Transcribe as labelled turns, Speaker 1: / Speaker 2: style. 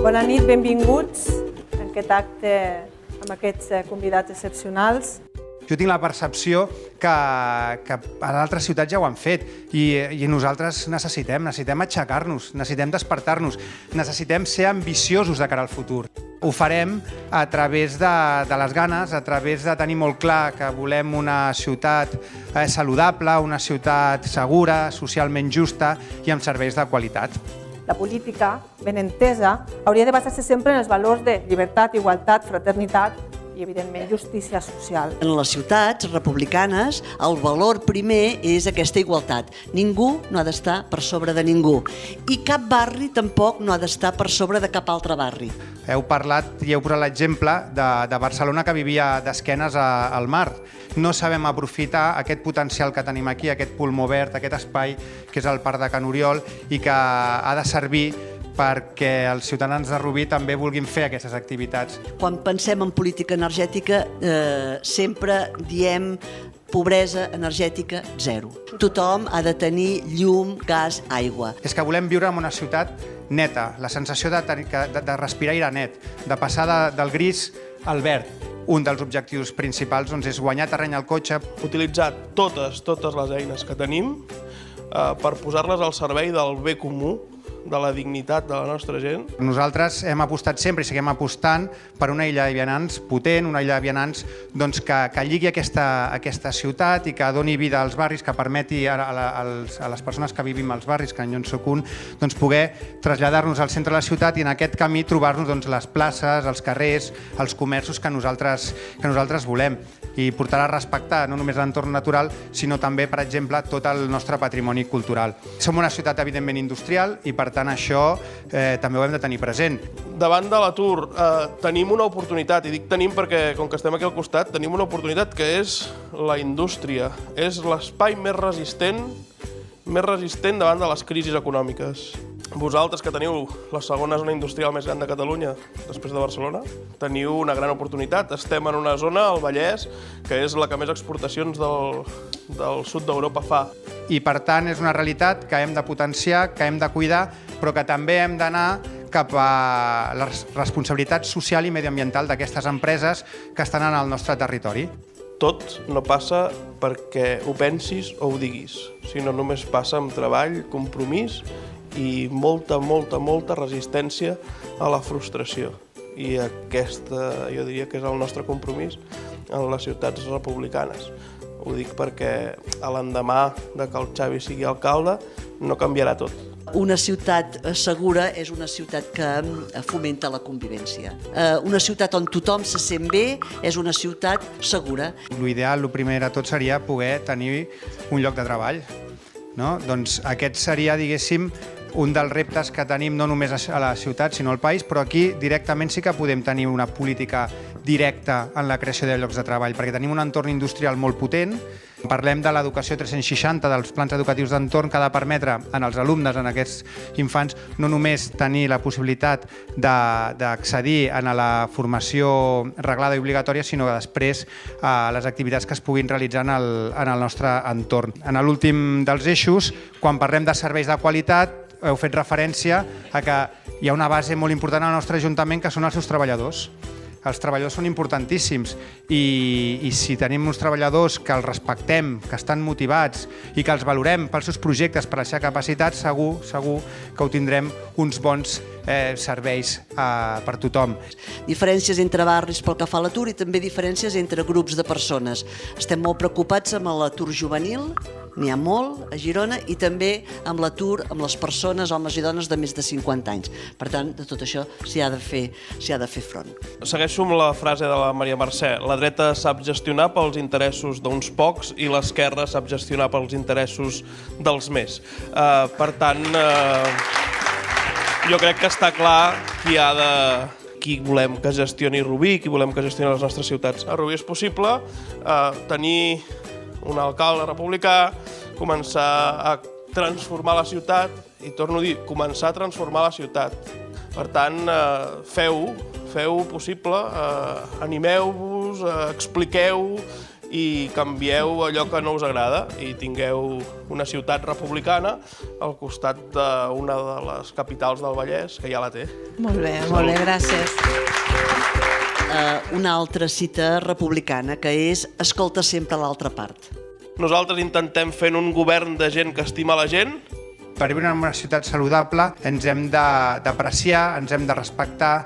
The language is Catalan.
Speaker 1: Bona nit, benvinguts en aquest acte amb aquests convidats excepcionals.
Speaker 2: Jo tinc la percepció que a d'altres ciutats ja ho han fet i nosaltres necessitem aixecar-nos, necessitem despertar-nos, necessitem ser ambiciosos de cara al futur. Ho farem a través de les ganes, a través de tenir molt clar que volem una ciutat saludable, una ciutat segura, socialment justa i amb serveis de qualitat.
Speaker 1: La política, ben entesa, hauria de basar-se sempre en els valors de llibertat, igualtat, fraternitat i, evidentment, justícia social.
Speaker 3: En les ciutats republicanes, el valor primer és aquesta igualtat. Ningú no ha d'estar per sobre de ningú. I cap barri tampoc no ha d'estar per sobre de cap altre barri.
Speaker 2: Heu parlat i heu posat l'exemple de Barcelona, que vivia d'esquenes al mar. No sabem aprofitar aquest potencial que tenim aquí, aquest pulmó verd, aquest espai que és el Parc de Can Oriol i que ha de servir perquè els ciutadans de Rubí també vulguin fer aquestes activitats.
Speaker 3: Quan pensem en política energètica, sempre diem pobresa energètica zero. Tothom ha de tenir llum, gas, aigua.
Speaker 2: És que volem viure en una ciutat neta, la sensació de respirar aire net, de passar del gris al verd. Un dels objectius principals és guanyar terreny al cotxe.
Speaker 4: Utilitzar totes les eines que tenim per posar-les al servei del bé comú, de la dignitat de la nostra gent.
Speaker 2: Nosaltres hem apostat sempre i seguim apostant per una illa de vianants potent, una illa de vianants que lligui aquesta ciutat i que doni vida als barris, que permeti a les persones que vivim als barris, que jo en soc un, poder traslladar-nos al centre de la ciutat i en aquest camí trobar-nos les places, els carrers, els comerços que nosaltres volem i portar a respectar no només l'entorn natural, sinó també, per exemple, tot el nostre patrimoni cultural. Som una ciutat, evidentment, industrial i, per tant, això també ho hem de tenir present.
Speaker 4: Davant de l'atur tenim una oportunitat, i dic tenim perquè, com que estem aquí al costat, tenim una oportunitat que és la indústria. És l'espai més resistent davant de les crisis econòmiques. Vosaltres, que teniu la segona zona industrial més gran de Catalunya, després de Barcelona, teniu una gran oportunitat. Estem en una zona, el Vallès, que és la que més exportacions del sud d'Europa fa.
Speaker 2: I, per tant, és una realitat que hem de potenciar, que hem de cuidar, però que també hem d'anar cap a la responsabilitat social i mediambiental d'aquestes empreses que estan en el nostre territori.
Speaker 4: Tot no passa perquè ho pensis o ho diguis, sinó només passa amb treball, compromís i molta resistència a la frustració. I aquesta, jo diria que és el nostre compromís en les ciutats republicanes. Ho dic perquè a l'endemà de que el Xavi sigui alcalde no canviarà tot.
Speaker 3: Una ciutat segura és una ciutat que fomenta la convivència. Una ciutat on tothom se sent bé és una ciutat segura.
Speaker 2: L'ideal, el primer de tot, seria poder tenir un lloc de treball. Doncs aquest seria, diguéssim, un dels reptes que tenim no només a la ciutat sinó al país, però aquí directament sí que podem tenir una política directa en la creació de llocs de treball, perquè tenim un entorn industrial molt potent. Parlem de l'educació 360, dels plans educatius d'entorn que ha de permetre als alumnes, a aquests infants, no només tenir la possibilitat d'accedir a la formació reglada i obligatòria, sinó que després a les activitats que es puguin realitzar en el nostre entorn. En l'últim dels eixos, quan parlem de serveis de qualitat, heu fet referència a que hi ha una base molt important al nostre Ajuntament, que són els seus treballadors. Els treballadors són importantíssims i si tenim uns treballadors que els respectem, que estan motivats i que els valorem pels seus projectes, per les seves capacitats, segur que obtindrem uns bons serveis per tothom.
Speaker 3: Diferències entre barris pel que fa a l'atur i també diferències entre grups de persones. Estem molt preocupats amb l'atur juvenil, n'hi ha molt a Girona, i també amb l'atur amb les persones, homes i dones de més de 50 anys. Per tant, de tot això s'hi ha de fer front.
Speaker 4: Segueixo amb la frase de la Maria Mercè. La dreta sap gestionar pels interessos d'uns pocs i l'esquerra sap gestionar pels interessos dels més. Per tant, jo crec que està clar qui volem que gestioni Rubí, qui volem que gestioni les nostres ciutats. A Rubí és possible tenir un alcalde republicà, començar a transformar la ciutat, i torno a dir, començar a transformar la ciutat. Per tant, feu-ho possible, animeu-vos, expliqueu i canvieu allò que no us agrada i tingueu una ciutat republicana al costat d'una de les capitals del Vallès, que ja la té.
Speaker 1: Molt bé, gràcies.
Speaker 3: Una altra cita republicana, que és escolta sempre l'altra part.
Speaker 4: Nosaltres intentem fer un govern de gent que estima la gent.
Speaker 2: Per viure en una ciutat saludable ens hem d'apreciar, ens hem de respectar,